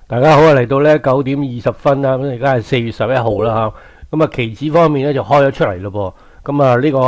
大家好啊！嚟到咧9點20分啦，咁而家係4月11號啦嚇。咁啊，期指方面咧就開咗出嚟咯噃。咁啊，呢個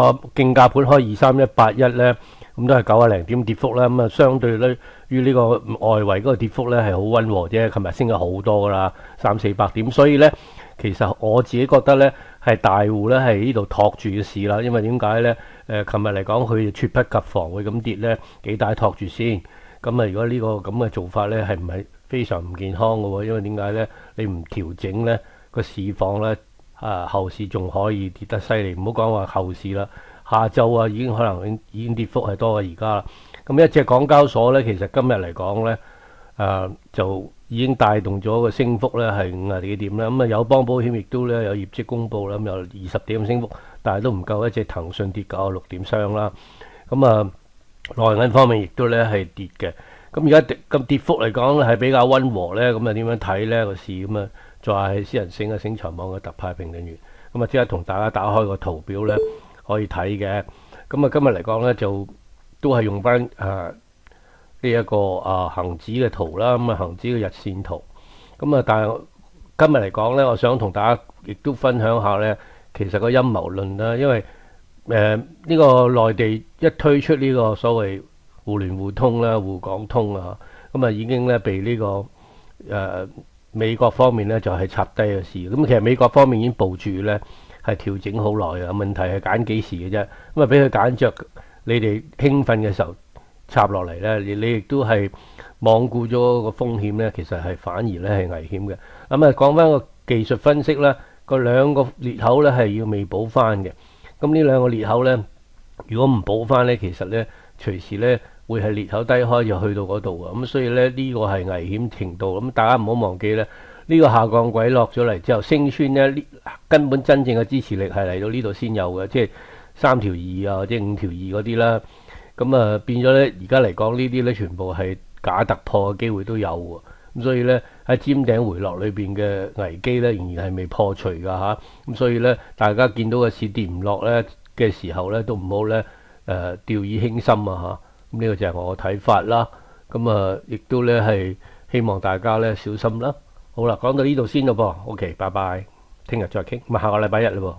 競價盤開23181咧，咁都係90零點跌幅啦。咁啊，相對咧於呢個外圍嗰個跌幅咧係好溫和啫。琴日升咗好多噶啦，300-400點。所以咧，其實我自己覺得咧係大戶咧係呢度托住嘅市啦。因為點解咧？琴日嚟講佢猝不及防會咁跌咧，幾大托住先。咁啊，如果呢個咁嘅做法咧，係唔係非常唔健康嘅喎？因為點解咧？你唔調整咧，個市況咧後市仲可以跌得犀利。唔好講話後市啦，下晝啊已經可能已經跌幅係多過而家啦。咁一隻港交所咧，其實今日嚟講咧就已經帶動咗個升幅咧係50幾點啦。咁啊友邦保險亦都咧有業績公佈啦，咁有20點升幅，但係都唔夠一隻騰訊跌96點傷啦。咁啊內銀方面亦都咧係跌嘅。咁而家咁跌幅嚟講係比較溫和咧，咁啊點樣睇咧個市？咁啊再係私人醒醒財網嘅特派評論員，咁啊即刻同大家打開個圖表咧可以睇嘅。咁啊今日嚟講咧就都係用翻呢一個恆指嘅圖啦，咁啊恆指嘅日線圖。咁啊但係今日嚟講咧，我想同大家亦都分享下咧，其實個陰謀論啦，因為呢個內地一推出呢個所謂互聯互通啦、滬港通啊，咁啊已經咧被呢個美國方面咧就係插低嘅事。咁其實美國方面已經部署咧係調整好耐嘅，問題係揀幾時嘅啫。咁啊俾佢揀着你哋興奮嘅時候插落嚟咧，你亦都係罔顧咗個風險咧，其實係反而咧係危險嘅。咁啊講翻個技術分析咧，個兩個裂口咧係要未補翻嘅。咁呢兩個裂口咧，如果唔補翻咧，其實咧隨時咧會係裂口低開就去到嗰度啊！咁所以咧呢個係危險程度。咁大家唔好忘記咧，呢個下降軌落咗嚟之後升穿咧，根本真正嘅支持力係嚟到呢度先有嘅，即係3條2啊或者5條2嗰啲啦。咁啊變咗咧，而家嚟講呢啲咧全部係假突破嘅機會都有喎。咁所以咧喺尖頂回落裏邊嘅危機咧仍然係未破除㗎嚇。咁所以咧大家見到個市跌唔落咧嘅時候咧，都唔好咧掉以輕心啊嚇。咁呢個就係我嘅睇法啦。咁啊亦都咧係希望大家咧小心啦。好啦，講到呢度先咯噃。OK，拜拜，聽日再傾。咁下個禮拜日嘞噃。